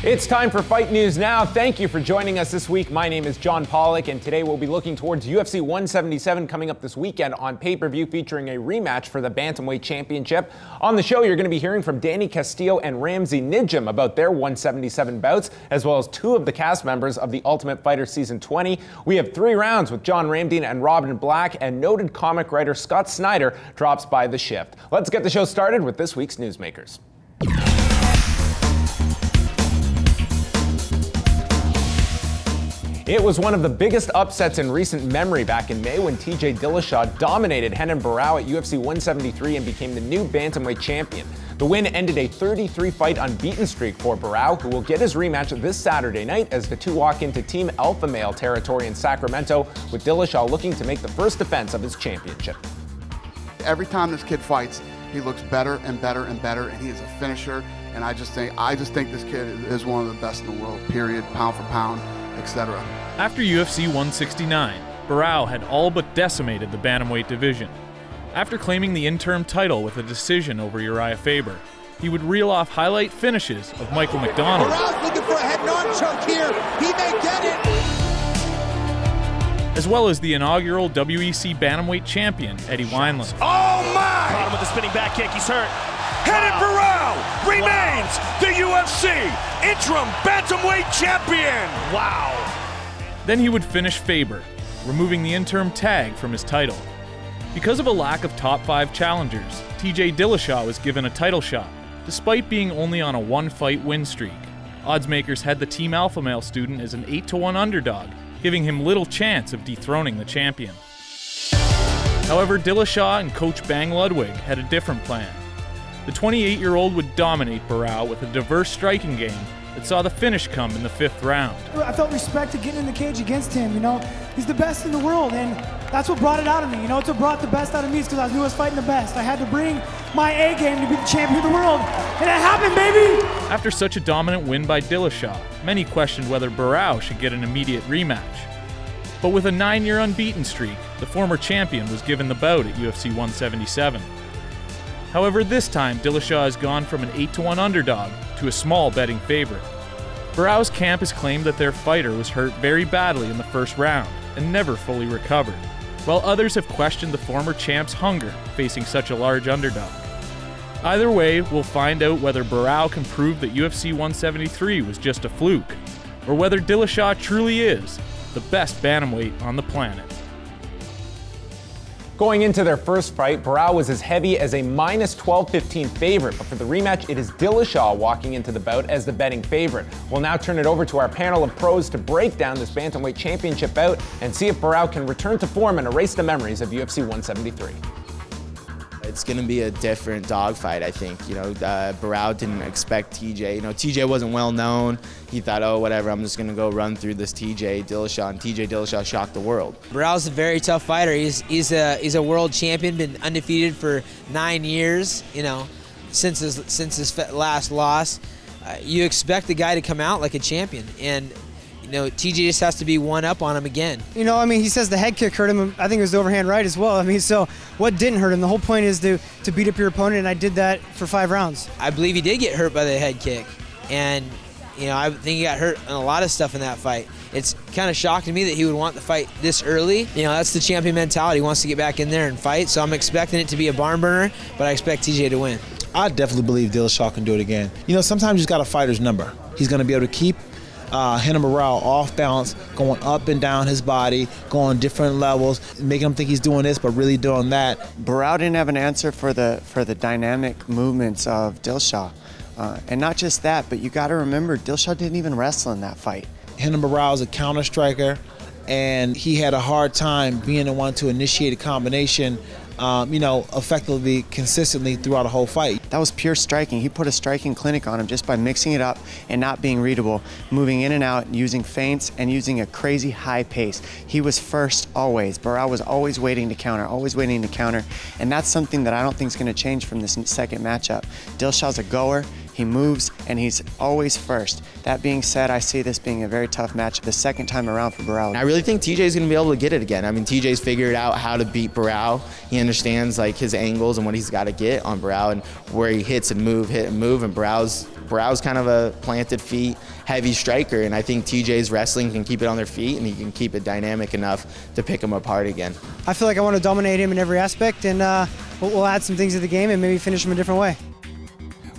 It's time for Fight News Now. Thank you for joining us this week. My name is John Pollock, and today we'll be looking towards UFC 177 coming up this weekend on pay-per-view, featuring a rematch for the Bantamweight Championship. On the show, you're going to be hearing from Danny Castillo and Ramsey Nijem about their 177 bouts, as well as two of the cast members of The Ultimate Fighter Season 20. We have 3 rounds with John Ramdeen and Robin Black, and noted comic writer Scott Snyder drops by the shift. Let's get the show started with this week's newsmakers. It was one of the biggest upsets in recent memory back in May when Dillashaw dominated Renan Barao at UFC 173 and became the new Bantamweight champion. The win ended a 33-fight unbeaten streak for Barao, who will get his rematch this Saturday night as the two walk into Team Alpha Male territory in Sacramento, with Dillashaw looking to make the first defense of his championship. Every time this kid fights, he looks better and better and better, and he is a finisher. And I just think this kid is one of the best in the world, period, pound for pound, etc. After UFC 169, Barao had all but decimated the bantamweight division. After claiming the interim title with a decision over Uriah Faber, he would reel off highlight finishes of Michael McDonald, Barao's looking for a head-on choke here. He may get it. as well as the inaugural WEC bantamweight champion, Eddie Wineland. Oh my! Caught him with a spinning back kick. He's hurt. Renan Barao remains the UFC interim bantamweight champion. Wow. Then he would finish Faber, removing the interim tag from his title. Because of a lack of top 5 challengers, TJ Dillashaw was given a title shot, despite being only on a 1-fight win streak. Oddsmakers had the Team Alpha Male student as an 8-to-1 underdog, giving him little chance of dethroning the champion. However, Dillashaw and coach Bang Ludwig had a different plan. The 28-year-old would dominate Barao with a diverse striking game that saw the finish come in the 5th round. I felt respect to getting in the cage against him, you know. He's the best in the world, and that's what brought it out of me. You know, it's what brought the best out of me, is because I knew I was fighting the best. I had to bring my A game to be the champion of the world, and it happened, baby! After such a dominant win by Dillashaw, many questioned whether Barao should get an immediate rematch. But with a 9-year unbeaten streak, the former champion was given the bout at UFC 177. However, this time, Dillashaw has gone from an 8-to-1 underdog to a small betting favorite. Barao's camp has claimed that their fighter was hurt very badly in the first round and never fully recovered, while others have questioned the former champ's hunger facing such a large underdog. Either way, we'll find out whether Barao can prove that UFC 173 was just a fluke, or whether Dillashaw truly is the best bantamweight on the planet. Going into their first fight, Barao was as heavy as a minus 12-15 favorite, but for the rematch, it is Dillashaw walking into the bout as the betting favorite. We'll now turn it over to our panel of pros to break down this Bantamweight Championship bout and see if Barao can return to form and erase the memories of UFC 173. It's going to be a different dogfight, I think. You know, Barao didn't expect TJ. You know, TJ wasn't well known. He thought, oh, whatever, I'm just going to go run through this TJ Dillashaw, and TJ Dillashaw shocked the world. Barao's a very tough fighter. He's a world champion, been undefeated for 9 years, you know, since his last loss. You expect the guy to come out like a champion, and you know, TJ just has to be one up on him again. You know, I mean, he says the head kick hurt him. I think it was the overhand right as well. I mean, so what didn't hurt him? The whole point is to beat up your opponent, and I did that for 5 rounds. I believe he did get hurt by the head kick, and you know, I think he got hurt on a lot of stuff in that fight. It's kind of shocking to me that he would want the fight this early. You know, that's the champion mentality. He wants to get back in there and fight, so I'm expecting it to be a barn burner, but I expect TJ to win. I definitely believe Dillashaw can do it again. You know, sometimes you just got a fighter's number. He's going to be able to keep Renan Barao off balance, going up and down his body, going different levels, making him think he's doing this, but really doing that. Barao didn't have an answer for the dynamic movements of Dillashaw. And not just that, but you got to remember, Dillashaw didn't even wrestle in that fight. Renan Barao is a counter striker, and he had a hard time being the one to initiate a combination, you know, effectively, consistently throughout a whole fight. That was pure striking. He put a striking clinic on him just by mixing it up and not being readable, moving in and out, using feints, and using a crazy high pace. He was first always. Barao was always waiting to counter, and that's something that I don't think is going to change from this second matchup. Dillashaw's a goer, He moves, and he's always first. That being said, I see this being a very tough match the second time around for Barao. I really think TJ's going to be able to get it again. I mean, TJ's figured out how to beat Barao. He understands like his angles and what he's got to get on Barao and where he hit and move, and Barao's kind of a planted feet, heavy striker, and I think TJ's wrestling can keep it on their feet and he can keep it dynamic enough to pick him apart again. I feel like I want to dominate him in every aspect, and we'll add some things to the game and maybe finish him a different way.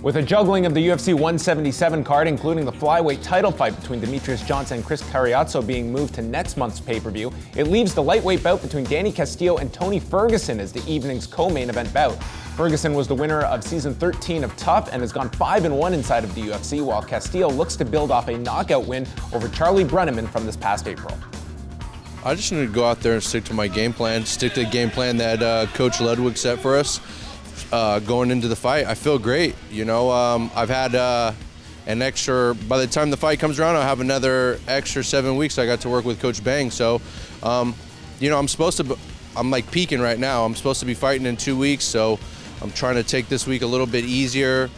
With a juggling of the UFC 177 card, including the flyweight title fight between Demetrius Johnson and Chris Cariazzo being moved to next month's pay-per-view, it leaves the lightweight bout between Danny Castillo and Tony Ferguson as the evening's co-main event bout. Ferguson was the winner of season 13 of TUF and has gone 5-1 inside of the UFC, while Castillo looks to build off a knockout win over Charlie Brenneman from this past April. I just need to go out there and stick to my game plan, stick to the game plan that Coach Ludwig set for us going into the fight. I feel great. You know, I've had an extra, by the time the fight comes around, I'll have another extra 7 weeks I got to work with Coach Bang. So, you know, I'm like peaking right now. I'm supposed to be fighting in 2 weeks, so I'm trying to take this week a little bit easier,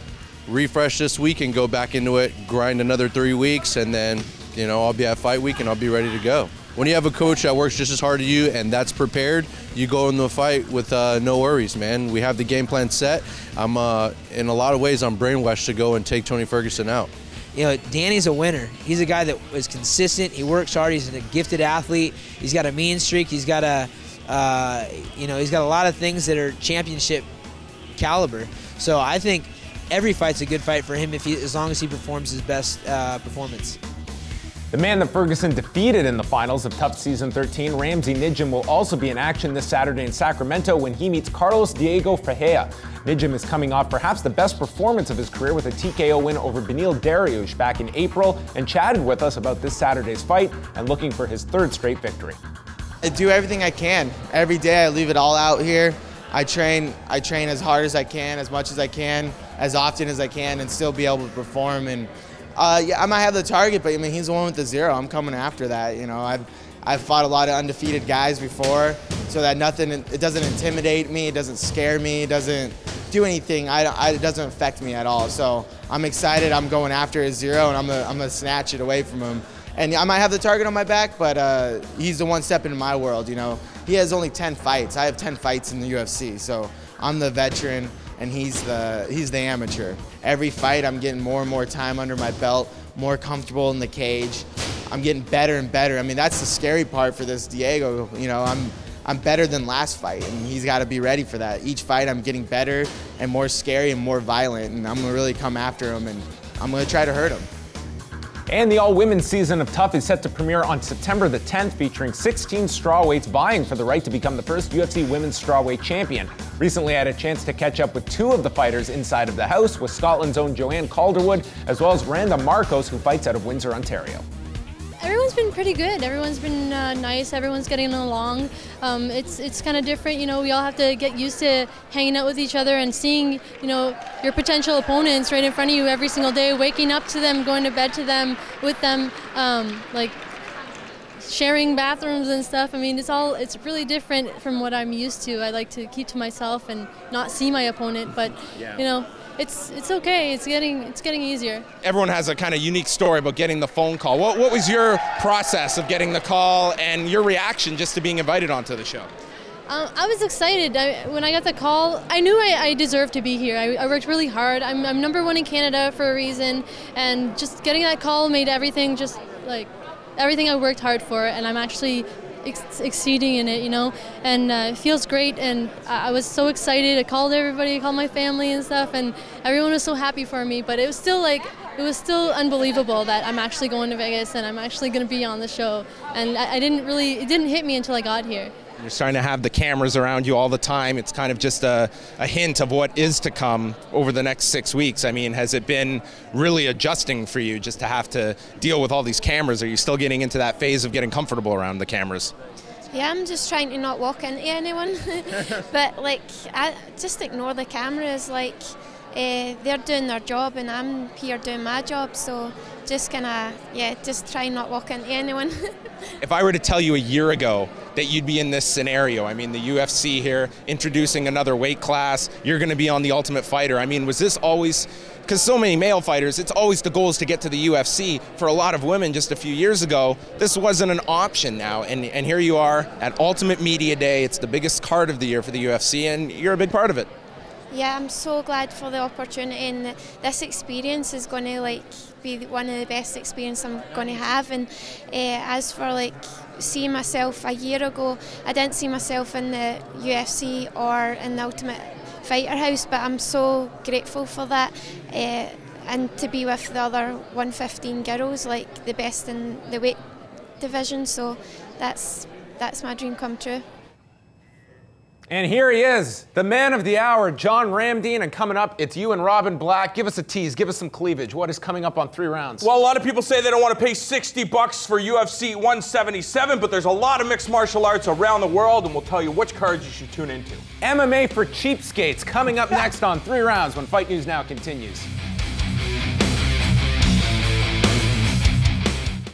refresh this week and go back into it, grind another 3 weeks, and then, you know, I'll be at fight week and I'll be ready to go. When you have a coach that works just as hard as you and that's prepared, you go into a fight with no worries, man. We have the game plan set. I'm in a lot of ways, I'm brainwashed to go and take Tony Ferguson out. You know, Danny's a winner. He's a guy that is consistent. He works hard. He's a gifted athlete. He's got a mean streak. He's got he's got a lot of things that are championship caliber. So I think every fight's a good fight for him as long as he performs his best performance. The man that Ferguson defeated in the finals of TUF Season 13, Ramsey Nijem, will also be in action this Saturday in Sacramento when he meets Carlos Diego Ferreira. Nijem is coming off perhaps the best performance of his career with a TKO win over Beneil Dariush back in April, and chatted with us about this Saturday's fight and looking for his third straight victory. I do everything I can. Every day I leave it all out here. I train as hard as I can, as much as I can, as often as I can, and still be able to perform. And yeah, I might have the target, but I mean, he's the one with the 0. I'm coming after that. You know, I've fought a lot of undefeated guys before, so that it doesn't intimidate me, it doesn't scare me, it doesn't do anything. It doesn't affect me at all. So I'm excited. I'm going after his 0, and I'm gonna snatch it away from him. And I might have the target on my back, but he's the one stepping in my world. You know, he has only 10 fights. I have 10 fights in the UFC, so I'm the veteran and he's the amateur. Every fight, I'm getting more and more time under my belt, more comfortable in the cage. I'm getting better and better. I mean, that's the scary part for this Diego. You know, I'm better than last fight, and he's got to be ready for that. Each fight, I'm getting better and more scary and more violent, and I'm gonna really come after him, and I'm gonna try to hurt him. And the all-women's season of TUF is set to premiere on September the 10th, featuring 16 strawweights vying for the right to become the first UFC women's strawweight champion. Recently, I had a chance to catch up with 2 of the fighters inside of the house, with Scotland's own Joanne Calderwood, as well as Randa Marcos, who fights out of Windsor, Ontario. Everyone's been pretty good. Everyone's been nice. Everyone's getting along. It's kind of different, you know. We all have to get used to hanging out with each other and seeing, you know, your potential opponents right in front of you every single day, waking up to them, going to bed to them, with them, like sharing bathrooms and stuff. I mean, it's really different from what I'm used to. I like to keep to myself and not see my opponent, but you know. It's okay. It's getting easier. Everyone has a kind of unique story about getting the phone call. What was your process of getting the call and your reaction just to being invited onto the show? I was excited. When I got the call, I knew I deserved to be here. I worked really hard. I'm #1 in Canada for a reason, and just getting that call made everything just like everything I worked hard for, and I'm actually exceeding in it, you know, and it feels great, and I was so excited. I called everybody, I called my family and stuff, and everyone was so happy for me, but it was still unbelievable that I'm actually going to Vegas and I'm actually going to be on the show, and it didn't hit me until I got here. You're starting to have the cameras around you all the time. It's kind of just a hint of what is to come over the next 6 weeks. I mean, has it been really adjusting for you just to have to deal with all these cameras? Are you still getting into that phase of getting comfortable around the cameras? Yeah, I'm just trying to not walk into anyone. But like, I just ignore the cameras. Like, they're doing their job and I'm here doing my job. So just kind of, yeah, just try not walk into anyone. If I were to tell you a year ago that you'd be in this scenario? I mean, the UFC here introducing another weight class, you're going to be on The Ultimate Fighter. I mean, was this always, because so many male fighters, it's always the goal is to get to the UFC. For a lot of women just a few years ago, this wasn't an option now, and here you are at Ultimate Media Day. It's the biggest card of the year for the UFC, and you're a big part of it. Yeah, I'm so glad for the opportunity, and this experience is going to be one of the best experiences I'm going to have. And as for seeing myself a year ago, I didn't see myself in the UFC or in the Ultimate Fighter House, but I'm so grateful for that, and to be with the other 115 girls, the best in the weight division. So that's my dream come true. And here he is, the man of the hour, John Ramdeen. And coming up, it's you and Robin Black. Give us a tease, give us some cleavage. What is coming up on 3 rounds? Well, a lot of people say they don't want to pay $60 for UFC 177, but there's a lot of mixed martial arts around the world, and we'll tell you which cards you should tune into. MMA for cheapskates coming up next on 3 rounds when Fight News Now continues.